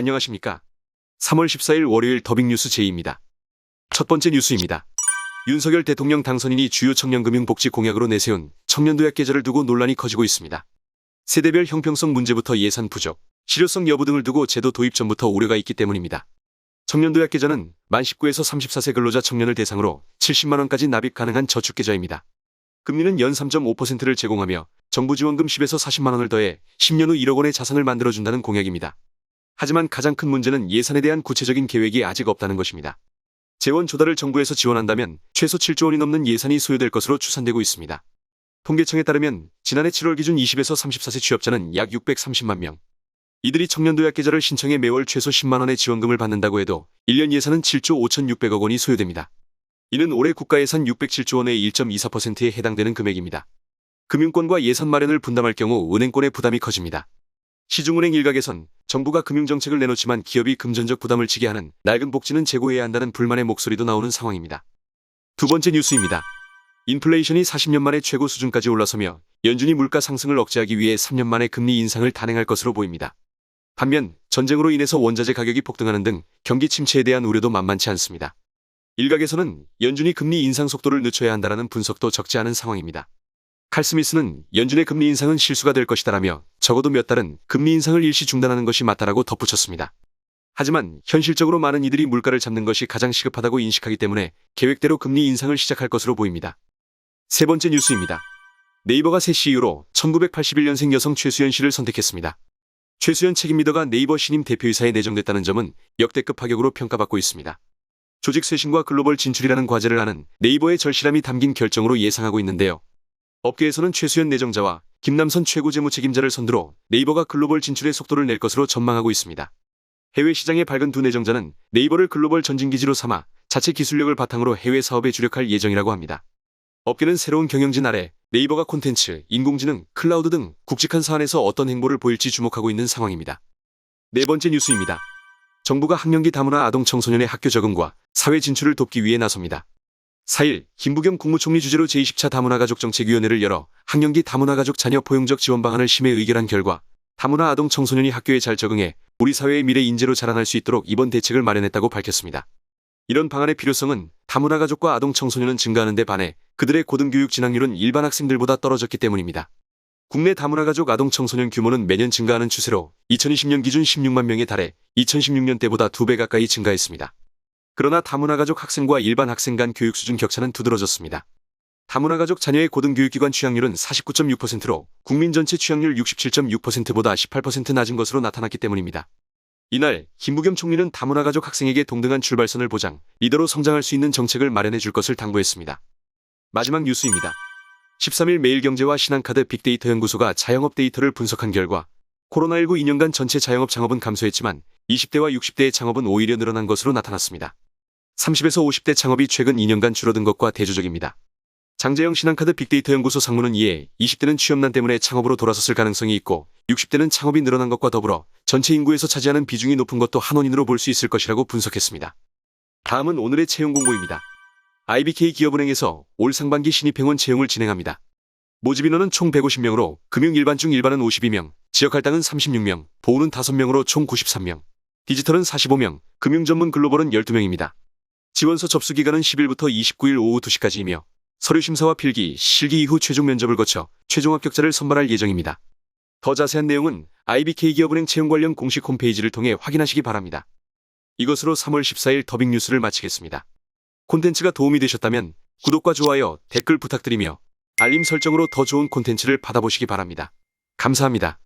안녕하십니까. 3월 14일 월요일 더빙뉴스 제이입니다. 첫 번째 뉴스입니다. 윤석열 대통령 당선인이 주요 청년금융복지 공약으로 내세운 청년도약 계좌를 두고 논란이 커지고 있습니다. 세대별 형평성 문제부터 예산 부족, 실효성 여부 등을 두고 제도 도입 전부터 우려가 있기 때문입니다. 청년도약 계좌는 만 19에서 34세 근로자 청년을 대상으로 70만 원까지 납입 가능한 저축계좌입니다. 금리는 연 3.5%를 제공하며 정부 지원금 10에서 40만 원을 더해 10년 후 1억 원의 자산을 만들어준다는 공약입니다. 하지만 가장 큰 문제는 예산에 대한 구체적인 계획이 아직 없다는 것입니다. 재원 조달을 정부에서 지원한다면 최소 7조 원이 넘는 예산이 소요될 것으로 추산되고 있습니다. 통계청에 따르면 지난해 7월 기준 20에서 34세 취업자는 약 630만 명. 이들이 청년도약 계좌를 신청해 매월 최소 10만 원의 지원금을 받는다고 해도 1년 예산은 7조 5,600억 원이 소요됩니다. 이는 올해 국가예산 607조 원의 1.24%에 해당되는 금액입니다. 금융권과 예산 마련을 분담할 경우 은행권의 부담이 커집니다. 시중은행 일각에선 정부가 금융정책을 내놓지만 기업이 금전적 부담을 지게 하는 낡은 복지는 재고해야 한다는 불만의 목소리도 나오는 상황입니다. 두 번째 뉴스입니다. 인플레이션이 40년 만에 최고 수준까지 올라서며 연준이 물가 상승을 억제하기 위해 3년 만에 금리 인상을 단행할 것으로 보입니다. 반면 전쟁으로 인해서 원자재 가격이 폭등하는 등 경기 침체에 대한 우려도 만만치 않습니다. 일각에서는 연준이 금리 인상 속도를 늦춰야 한다는 분석도 적지 않은 상황입니다. 칼 스미스는 연준의 금리 인상은 실수가 될 것이다라며 적어도 몇 달은 금리 인상을 일시 중단하는 것이 맞다라고 덧붙였습니다. 하지만 현실적으로 많은 이들이 물가를 잡는 것이 가장 시급하다고 인식하기 때문에 계획대로 금리 인상을 시작할 것으로 보입니다. 세 번째 뉴스입니다. 네이버가 새 CEO로 1981년생 여성 최수연 씨를 선택했습니다. 최수연 책임 리더가 네이버 신임 대표이사에 내정됐다는 점은 역대급 파격으로 평가받고 있습니다. 조직 쇄신과 글로벌 진출이라는 과제를 하는 네이버의 절실함이 담긴 결정으로 예상하고 있는데요. 업계에서는 최수연 내정자와 김남선 최고 재무책임자를 선두로 네이버가 글로벌 진출의 속도를 낼 것으로 전망하고 있습니다. 해외 시장에 밝은 두 내정자는 네이버를 글로벌 전진기지로 삼아 자체 기술력을 바탕으로 해외 사업에 주력할 예정이라고 합니다. 업계는 새로운 경영진 아래 네이버가 콘텐츠, 인공지능, 클라우드 등 굵직한 사안에서 어떤 행보를 보일지 주목하고 있는 상황입니다. 네 번째 뉴스입니다. 정부가 학령기 다문화 아동 청소년의 학교 적응과 사회 진출을 돕기 위해 나섭니다. 4일 김부겸 국무총리 주재로 제20차 다문화가족정책위원회를 열어 학령기 다문화가족 자녀 포용적 지원 방안을 심의 의결한 결과 다문화 아동 청소년이 학교에 잘 적응해 우리 사회의 미래 인재로 자라날 수 있도록 이번 대책을 마련했다고 밝혔습니다. 이런 방안의 필요성은 다문화가족과 아동 청소년은 증가하는 데 반해 그들의 고등교육 진학률은 일반 학생들보다 떨어졌기 때문입니다. 국내 다문화가족 아동 청소년 규모는 매년 증가하는 추세로 2020년 기준 16만 명에 달해 2016년 때보다 2배 가까이 증가했습니다. 그러나 다문화가족 학생과 일반 학생 간 교육 수준 격차는 두드러졌습니다. 다문화가족 자녀의 고등교육기관 취학률은 49.6%로 국민 전체 취학률 67.6%보다 18% 낮은 것으로 나타났기 때문입니다. 이날 김부겸 총리는 다문화가족 학생에게 동등한 출발선을 보장, 리더로 성장할 수 있는 정책을 마련해 줄 것을 당부했습니다. 마지막 뉴스입니다. 13일 매일경제와 신한카드 빅데이터 연구소가 자영업 데이터를 분석한 결과 코로나19 2년간 전체 자영업 창업은 감소했지만 20대와 60대의 창업은 오히려 늘어난 것으로 나타났습니다. 30에서 50대 창업이 최근 2년간 줄어든 것과 대조적입니다. 장재영 신한카드 빅데이터 연구소 상무는 이에 20대는 취업난 때문에 창업으로 돌아섰을 가능성이 있고 60대는 창업이 늘어난 것과 더불어 전체 인구에서 차지하는 비중이 높은 것도 한 원인으로 볼 수 있을 것이라고 분석했습니다. 다음은 오늘의 채용 공고입니다. IBK 기업은행에서 올 상반기 신입행원 채용을 진행합니다. 모집 인원은 총 150명으로 금융 일반 중 일반은 52명, 지역 할당은 36명, 보우는 5명으로 총 93명, 디지털은 45명, 금융 전문 글로벌은 12명입니다. 지원서 접수 기간은 10일부터 29일 오후 2시까지이며 서류 심사와 필기, 실기 이후 최종 면접을 거쳐 최종 합격자를 선발할 예정입니다. 더 자세한 내용은 IBK 기업은행 채용 관련 공식 홈페이지를 통해 확인하시기 바랍니다. 이것으로 3월 14일 더빙 뉴스를 마치겠습니다. 콘텐츠가 도움이 되셨다면 구독과 좋아요, 댓글 부탁드리며 알림 설정으로 더 좋은 콘텐츠를 받아보시기 바랍니다. 감사합니다.